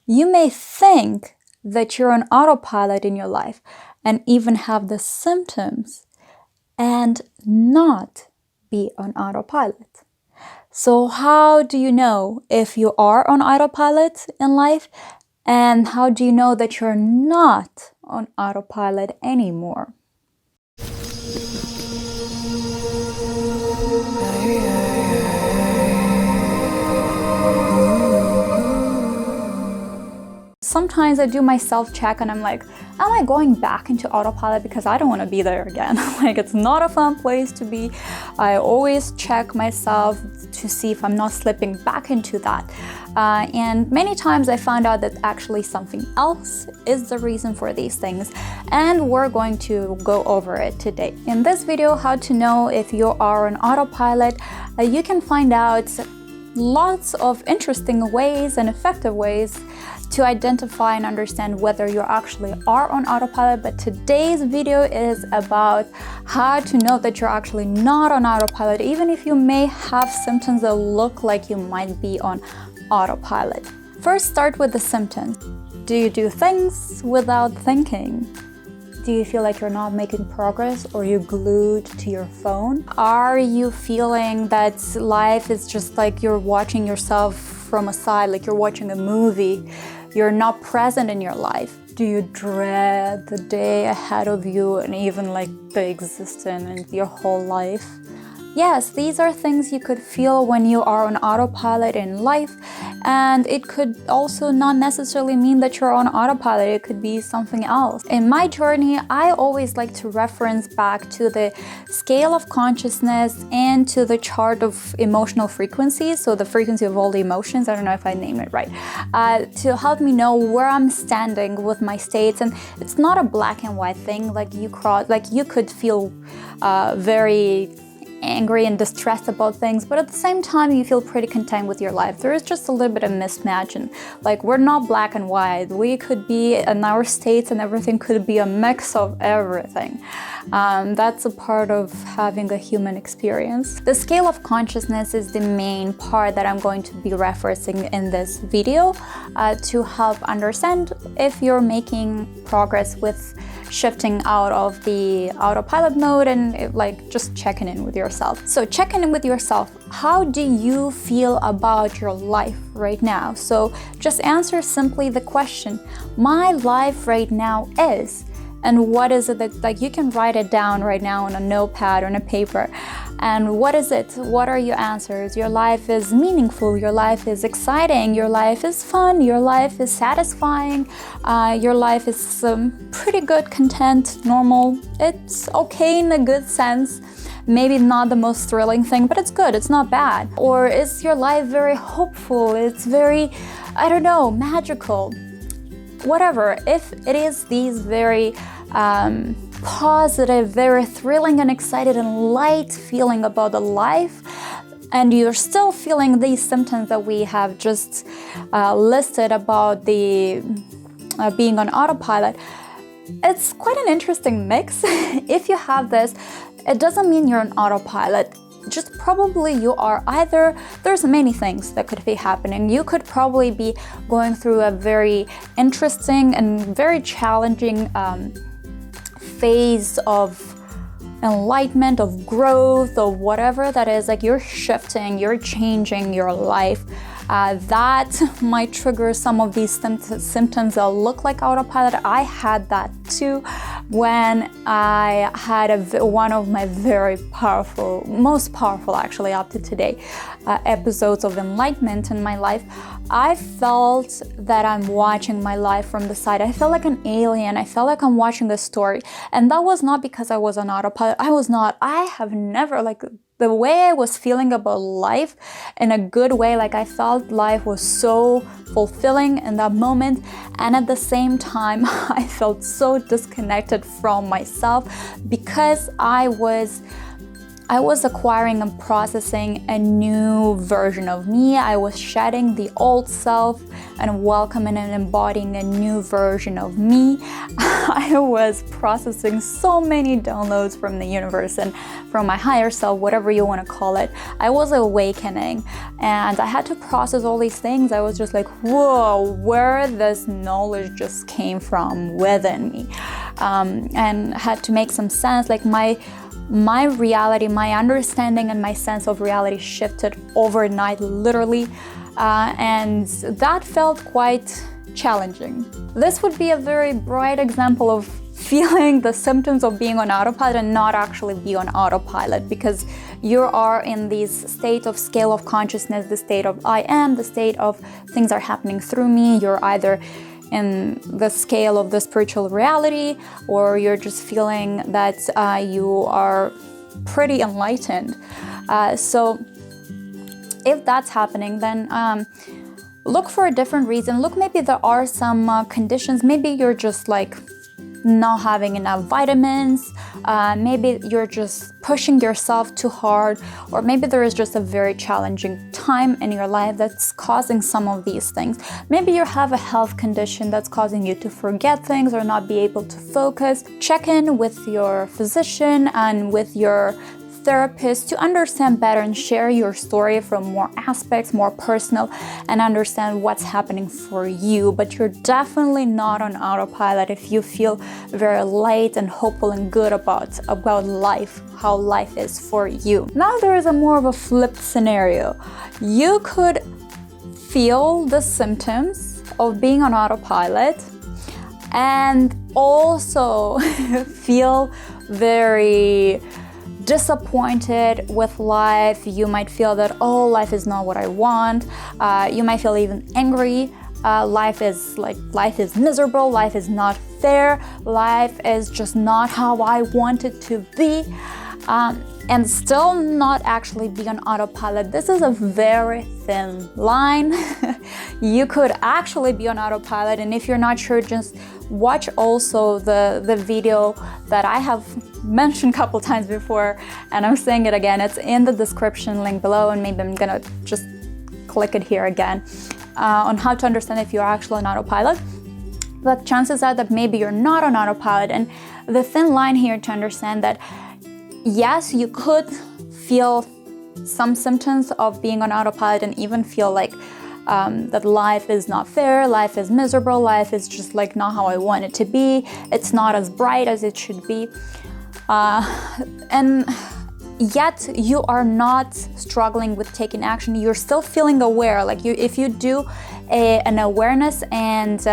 You may think that you're on autopilot in your life and even have the symptoms and not be on autopilot. So how do you know if you are on autopilot in life, and how do you know that you're not on autopilot anymore? Sometimes I do my self-check and I'm like, am I going back into autopilot because I don't want to be there again? Like, it's not a fun place to be. I always check myself to see if I'm not slipping back into that. And many times I found out that actually something else is the reason for these things. And we're going to go over it today. In this video, how to know if you are on autopilot, you can find out lots of interesting ways and effective ways to identify and understand whether you actually are on autopilot. But today's video is about how to know that you're actually not on autopilot, even if you may have symptoms that look like you might be on autopilot. First, start with the symptoms. Do you do things without thinking? Do you feel like you're not making progress, or you're glued to your phone? Are you feeling that life is just like you're watching yourself from a side, like you're watching a movie? You're not present in your life. Do you dread the day ahead of you and even like the existence and your whole life? Yes, these are things you could feel when you are on autopilot in life, and it could also not necessarily mean that you're on autopilot. It could be something else. In my journey, I always like to reference back to the scale of consciousness and to the chart of emotional frequencies, so the frequency of all the emotions, I don't know if I named it right, to help me know where I'm standing with my states. And it's not a black and white thing, like you could feel very angry and distressed about things, but at the same time you feel pretty content with your life. There is just a little bit of mismatch, and like, we're not black and white. We could be in our states, and everything could be a mix of everything. That's a part of having a human experience. The scale of consciousness is the main part that I'm going to be referencing in this video to help understand if you're making progress with shifting out of the autopilot mode and like just checking in with yourself. So checking in with yourself, how do you feel about your life right now? So just answer simply the question, my life right now is, and what is it that, like, you can write it down right now on a notepad or on a paper. And what is it? What are your answers? Your life is meaningful, your life is exciting, your life is fun, your life is satisfying, your life is pretty good, content, normal. It's okay in a good sense. Maybe not the most thrilling thing, but it's good, it's not bad. Or is your life very hopeful? It's very, I don't know, magical. Whatever, if it is these very positive, very thrilling and excited and light feeling about the life, and you're still feeling these symptoms that we have just listed about the being on autopilot, it's quite an interesting mix. If you have this, it doesn't mean you're on autopilot. Just probably you are either, there's many things that could be happening. You could probably be going through a very interesting and very challenging phase of enlightenment, of growth, of whatever that is. Like, you're shifting, you're changing your life. That might trigger some of these symptoms that look like autopilot. I had that too when I had one of my very powerful, most powerful actually up to today, episodes of enlightenment in my life. I felt that I'm watching my life from the side. I felt like an alien. I felt like I'm watching a story. And that was not because I was on autopilot. I have never, like, the way I was feeling about life in a good way, like I felt life was so fulfilling in that moment, and at the same time I felt so disconnected from myself because I I was acquiring and processing a new version of me. I was shedding the old self and welcoming and embodying a new version of me. I was processing so many downloads from the universe and from my higher self, whatever you want to call it. I was awakening and I had to process all these things. I was just like, whoa, where this knowledge just came from within me. And had to make some sense. Like my reality, my understanding and my sense of reality shifted overnight, literally. And that felt quite challenging. This would be a very bright example of feeling the symptoms of being on autopilot and not actually be on autopilot, because you are in this state of scale of consciousness, the state of I am, the state of things are happening through me. You're either in the scale of the spiritual reality, or you're just feeling that you are pretty enlightened. So if that's happening, then look for a different reason. Look, maybe there are some conditions. Maybe you're just like not having enough vitamins. Maybe you're just pushing yourself too hard, or maybe there is just a very challenging time in your life that's causing some of these things. Maybe you have a health condition that's causing you to forget things or not be able to focus. Check in with your physician and with your therapist to understand better and share your story from more aspects, more personal, and understand what's happening for you. But you're definitely not on autopilot if you feel very light and hopeful and good about life, how life is for you. Now there is a more of a flipped scenario. You could feel the symptoms of being on autopilot and also feel very disappointed with life. You might feel that, oh, life is not what I want. You might feel even angry. Life is miserable. Life is not fair. Life is just not how I want it to be. And still not actually be on autopilot. This is a very thin line. You could actually be on autopilot, and if you're not sure, just watch also the video that I have mentioned a couple times before, and I'm saying it again. It's in the description link below, and maybe I'm gonna just click it here again on how to understand if you're actually on autopilot. But chances are that maybe you're not on autopilot, and the thin line here to understand that yes, you could feel some symptoms of being on autopilot and even feel like that life is not fair, life is miserable, life is just like not how I want it to be, it's not as bright as it should be. And yet you are not struggling with taking action. You're still feeling aware. Like if you do an awareness and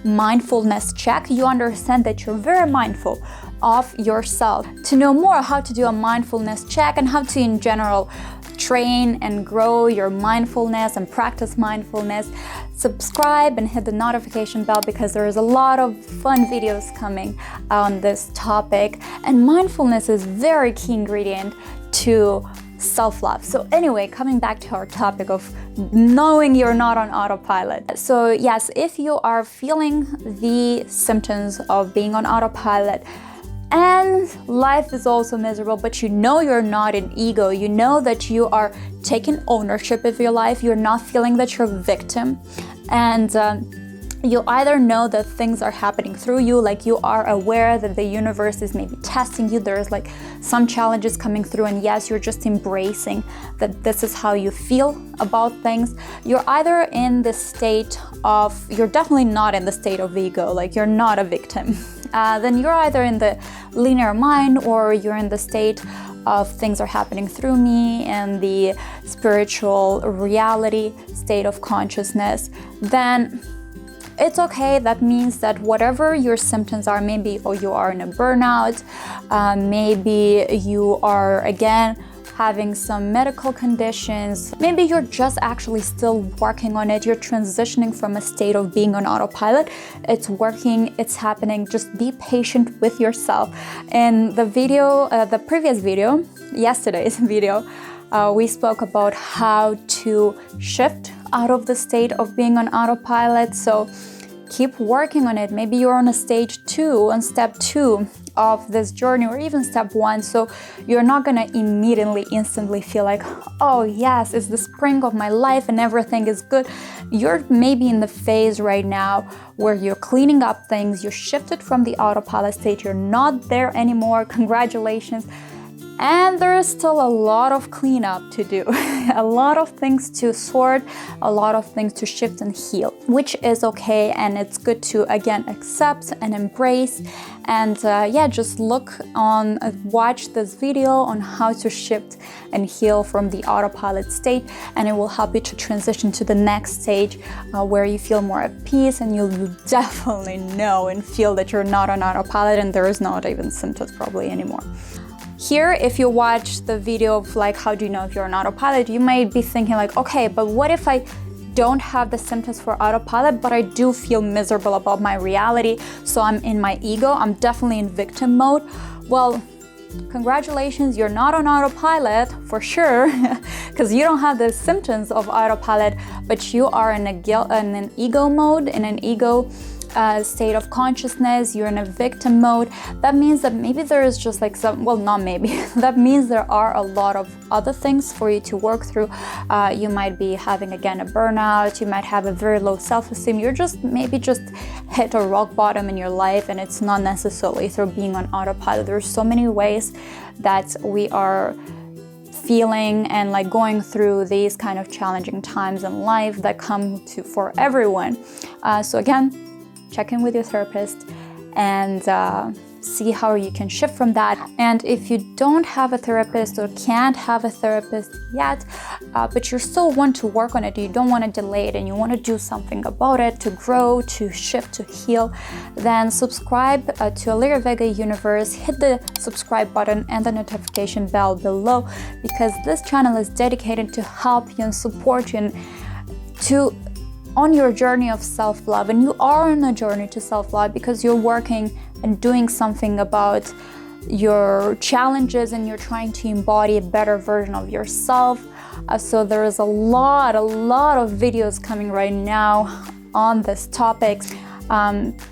mindfulness check, you understand that you're very mindful of yourself. To know more how to do a mindfulness check and how to in general train and grow your mindfulness and practice mindfulness, subscribe and hit the notification bell, because there is a lot of fun videos coming on this topic, and mindfulness is very key ingredient to self-love. So anyway, coming back to our topic of knowing you're not on autopilot. So yes, if you are feeling the symptoms of being on autopilot and life is also miserable, but you know you're not in ego, you know that you are taking ownership of your life, you're not feeling that you're a victim, and you either know that things are happening through you, like you are aware that the universe is maybe testing you, there's like some challenges coming through, and yes, you're just embracing that this is how you feel about things. You're either in the state of, you're definitely not in the state of ego, like you're not a victim. Then you're either in the linear mind, or you're in the state of things are happening through me and the spiritual reality state of consciousness. Then it's okay. That means that whatever your symptoms are, maybe or you are in a burnout, maybe you are again having some medical conditions, maybe you're just actually still working on it, you're transitioning from a state of being on autopilot. It's working, it's happening, just be patient with yourself. In the video, the previous video, yesterday's video, we spoke about how to shift out of the state of being on autopilot. So keep working on it. Maybe you're on a stage 2, on step 2 of this journey, or even step one. So you're not gonna immediately, instantly feel like, oh yes, it's the spring of my life and everything is good. You're maybe in the phase right now where you're cleaning up things, you're shifted from the autopilot state, you're not there anymore, congratulations. And there is still a lot of cleanup to do, a lot of things to sort, a lot of things to shift and heal, which is okay. And it's good to, again, accept and embrace. And yeah, just watch this video on how to shift and heal from the autopilot state. And it will help you to transition to the next stage where you feel more at peace, and you'll definitely know and feel that you're not on autopilot and there is not even symptoms probably anymore. Here, if you watch the video of like, how do you know if you're on autopilot, you might be thinking like, okay, but what if I don't have the symptoms for autopilot, but I do feel miserable about my reality, so I'm in my ego, I'm definitely in victim mode? Well, congratulations, you're not on autopilot for sure, because you don't have the symptoms of autopilot, but you are in an ego mode, in an ego state of consciousness. You're in a victim mode. That means that maybe there is just like not maybe, that means there are a lot of other things for you to work through. You might be having, again, a burnout, you might have a very low self-esteem, you're just hit a rock bottom in your life, and it's not necessarily through being on autopilot. There's so many ways that we are feeling and like going through these kind of challenging times in life that come for everyone. So again, check in with your therapist and see how you can shift from that. And if you don't have a therapist or can't have a therapist yet, but you still want to work on it, you don't want to delay it, and you want to do something about it to grow, to shift, to heal, then subscribe to Alyria Vega Universe. Hit the subscribe button and the notification bell below, because this channel is dedicated to help you and support you and on your journey of self-love. And you are on a journey to self-love because you're working and doing something about your challenges, and you're trying to embody a better version of yourself. So there is a lot of videos coming right now on this topic.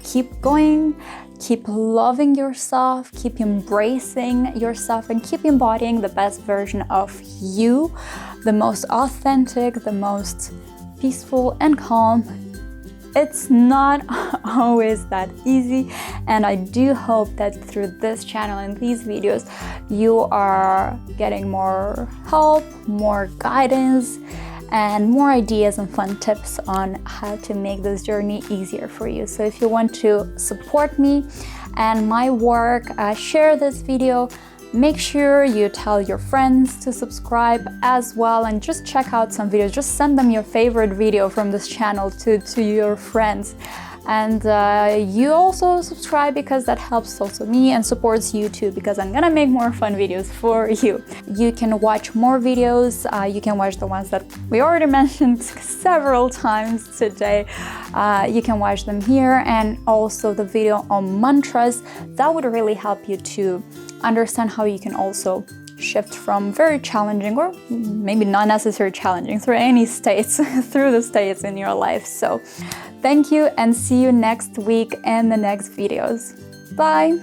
Keep going, keep loving yourself, keep embracing yourself, and keep embodying the best version of you, the most authentic, the most peaceful and calm. It's not always that easy, and I do hope that through this channel and these videos you are getting more help, more guidance, and more ideas and fun tips on how to make this journey easier for you. So if you want to support me and my work, share this video. Make sure you tell your friends to subscribe as well, and just check out some videos. Just send them your favorite video from this channel to your friends. And you also subscribe, because that helps also me and supports you too, because I'm gonna make more fun videos for you. You can watch more videos. You can watch the ones that we already mentioned several times today. You can watch them here, and also the video on mantras. That would really help you to understand how you can also shift from very challenging, or maybe not necessarily challenging, through any states, through the states in your life. So thank you, and see you next week in the next videos. Bye.